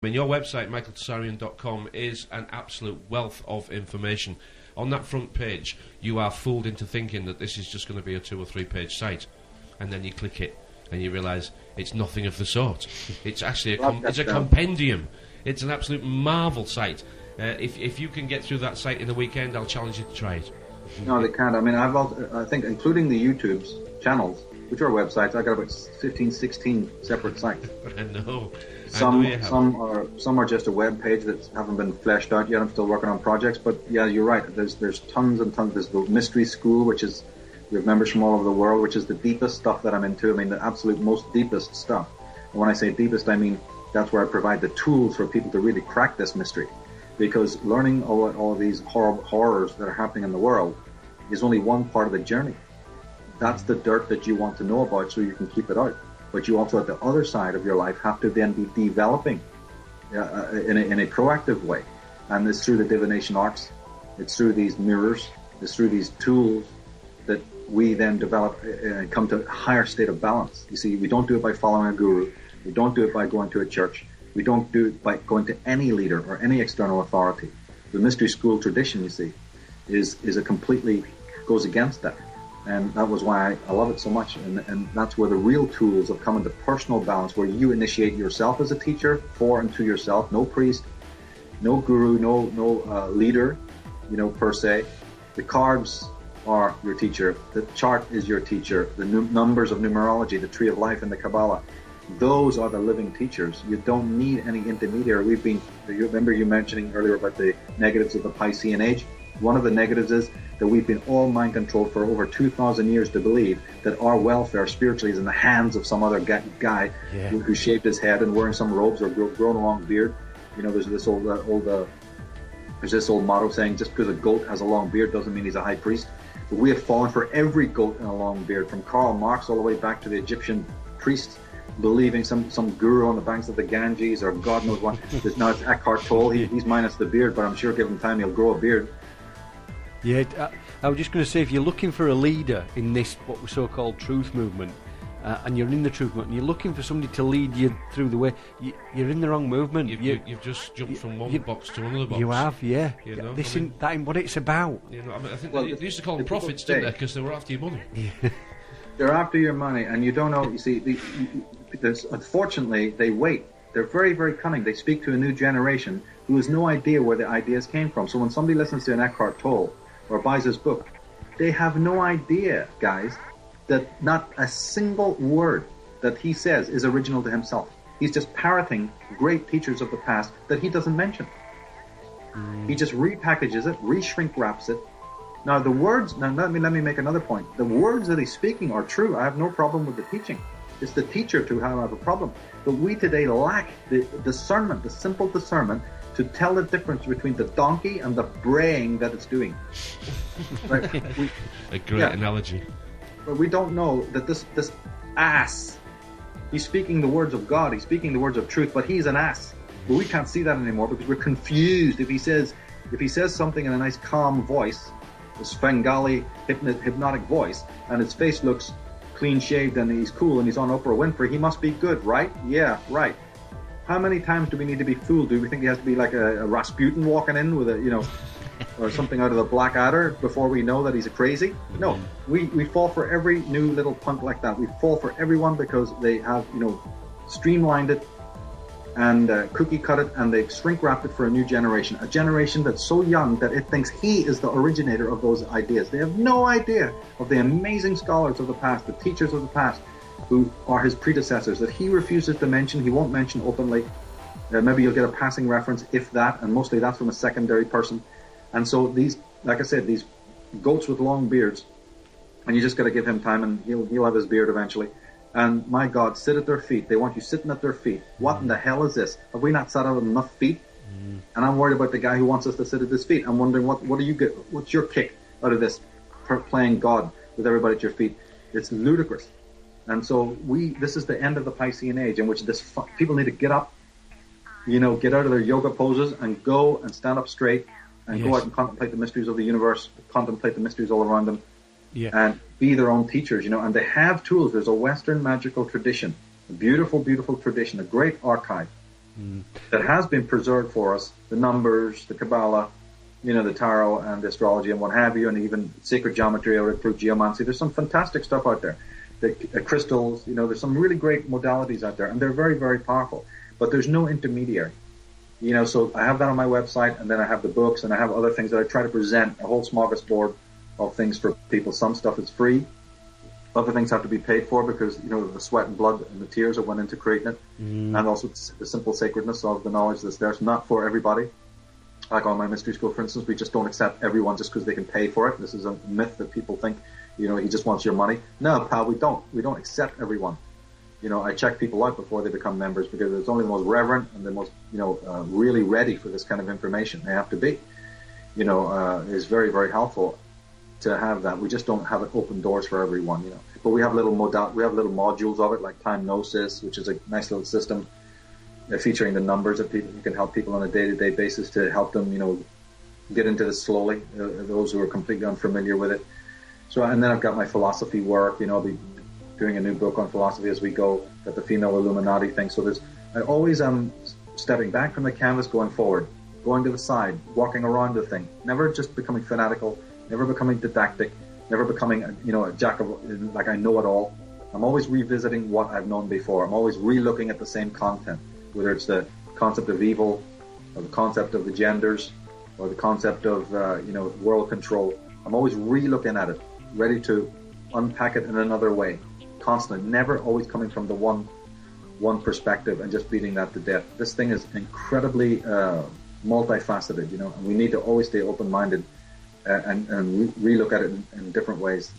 I mean, your website, michaeltsarion.com, is an absolute wealth of information. On that front page, you are fooled into thinking that this is just going to be a 2 or 3 page site, and then you click it and you realise it's nothing of the sort. It's actually a compendium. It's an absolute marvel site. If you can get through that site in a weekend, I'll challenge you to try it. No, they can't. I mean, I think, including the YouTube's channels, which are websites, I got about 15, 16 separate sites. I know. Some are just a web page that haven't been fleshed out yet. I'm still working on projects, but yeah, you're right. There's tons and tons. There's the Mystery School, which is, we have members from all over the world, which is the deepest stuff that I'm into. I mean, the absolute most deepest stuff. And when I say deepest, I mean that's where I provide the tools for people to really crack this mystery. Because learning all of these horrors that are happening in the world is only one part of the journey. That's the dirt that you want to know about so you can keep it out. But you also, at the other side of your life, have to then be developing in a proactive way. And it's through the divination arts, it's through these mirrors, it's through these tools that we then develop and come to a higher state of balance. You see, we don't do it by following a guru. We don't do it by going to a church. We don't do it by going to any leader or any external authority. The mystery school tradition, you see, is a completely goes against that. And that was why I love it so much. And that's where the real tools have come into personal balance, where you initiate yourself as a teacher for and to yourself. No priest, no guru, no leader, per se. The cards are your teacher. The chart is your teacher. The numbers of numerology, the tree of life in the Kabbalah, those are the living teachers. You don't need any intermediary. You remember you mentioning earlier about the negatives of the Piscean age. One of the negatives is that we've been all mind controlled for over 2,000 years to believe that our welfare spiritually is in the hands of some other guy who shaved his head and wearing some robes or grown a long beard. There's this old motto saying just because a goat has a long beard doesn't mean he's a high priest. But we have fallen for every goat in a long beard, from Karl Marx all the way back to the Egyptian priests, believing some guru on the banks of the Ganges or God knows what. Now it's Eckhart Tolle. He's minus the beard, but I'm sure given time he'll grow a beard. Yeah, I was just going to say, if you're looking for a leader in this what we so-called truth movement, and you're in the truth movement, and you're looking for somebody to lead you through the way, you're in the wrong movement. You've just jumped from one box to another box. You have, yeah. That ain't what it's about. I think they used to call them prophets, didn't they? Because they were after your money. Yeah. They're after your money, and you don't know. You see, unfortunately, they wait. They're very, very cunning. They speak to a new generation who has no idea where the ideas came from. So when somebody listens to an Eckhart Tolle or buys his book, they have no idea, guys, that not a single word that he says is original to himself. He's just parroting great teachers of the past that he doesn't mention. He just repackages it, re-shrink wraps it. Now the words, let me make another point. The words that he's speaking are true. I have no problem with the teaching. It's the teacher to have a problem. But we today lack the discernment, the simple discernment, to tell the difference between the donkey and the braying that it's doing. Right? A great analogy. But we don't know that this ass, he's speaking the words of God, he's speaking the words of truth, but he's an ass. But we can't see that anymore because we're confused. If he says something in a nice calm voice, a Svengali hypnotic voice, and his face looks clean shaved and he's cool and he's on Oprah Winfrey, he must be good, right? Yeah, right. How many times do we need to be fooled? Do we think he has to be like a Rasputin walking in with or something out of the Blackadder before we know that he's a crazy? No, we fall for every new little punk like that. We fall for everyone because they have, streamlined it and cookie cut it, and they've shrink wrapped it for a new generation. A generation that's so young that it thinks he is the originator of those ideas. They have no idea of the amazing scholars of the past, the teachers of the past, who are his predecessors, that he refuses to mention. He won't mention openly. Maybe you'll get a passing reference, if that, and mostly that's from a secondary person. And so these, like I said, these goats with long beards, and you just got to give him time, and he'll have his beard eventually. And my God, sit at their feet. They want you sitting at their feet. What in the hell is this? Have we not sat out enough feet? And I'm worried about the guy who wants us to sit at his feet. I'm wondering what do you get? What's your kick out of this playing God with everybody at your feet? It's ludicrous. And so this is the end of the Piscean age, in which people need to get up, get out of their yoga poses and go and stand up straight and go out and contemplate the mysteries of the universe, contemplate the mysteries all around them, and be their own teachers, and they have tools. There's a Western magical tradition, a beautiful, beautiful tradition, a great archive that has been preserved for us, the numbers, the Kabbalah, the tarot and the astrology and what have you, and even sacred geometry or through geomancy. There's some fantastic stuff out there. The crystals, there's some really great modalities out there, and they're very, very powerful. But there's no intermediary. So I have that on my website, and then I have the books, and I have other things that I try to present, a whole smorgasbord of things for people. Some stuff is free. Other things have to be paid for because, the sweat and blood and the tears that went into creating it, and also the simple sacredness of the knowledge that's there. It's not for everybody. Like on my mystery school, for instance, we just don't accept everyone just because they can pay for it. This is a myth that people think, he just wants your money. No, pal, we don't. We don't accept everyone. I check people out before they become members because it's only the most reverent and the most, really ready for this kind of information. They have to be. It's very, very helpful to have that. We just don't have it open doors for everyone, But we have little modules of it, like time gnosis, which is a nice little system featuring the numbers that you can help people on a day-to-day basis to help them, get into this slowly, those who are completely unfamiliar with it. So, and then I've got my philosophy work, I'll be doing a new book on philosophy as we go, got the female Illuminati thing. So I always am stepping back from the canvas, going forward, going to the side, walking around the thing, never just becoming fanatical, never becoming didactic, never becoming, a jack of, like I know it all. I'm always revisiting what I've known before. I'm always re-looking at the same content, whether it's the concept of evil, or the concept of the genders, or the concept of, world control. I'm always re-looking at it, ready to unpack it in another way, constantly, never always coming from the one perspective and just beating that to death. This thing is incredibly multifaceted, and we need to always stay open-minded and re-look at it in different ways.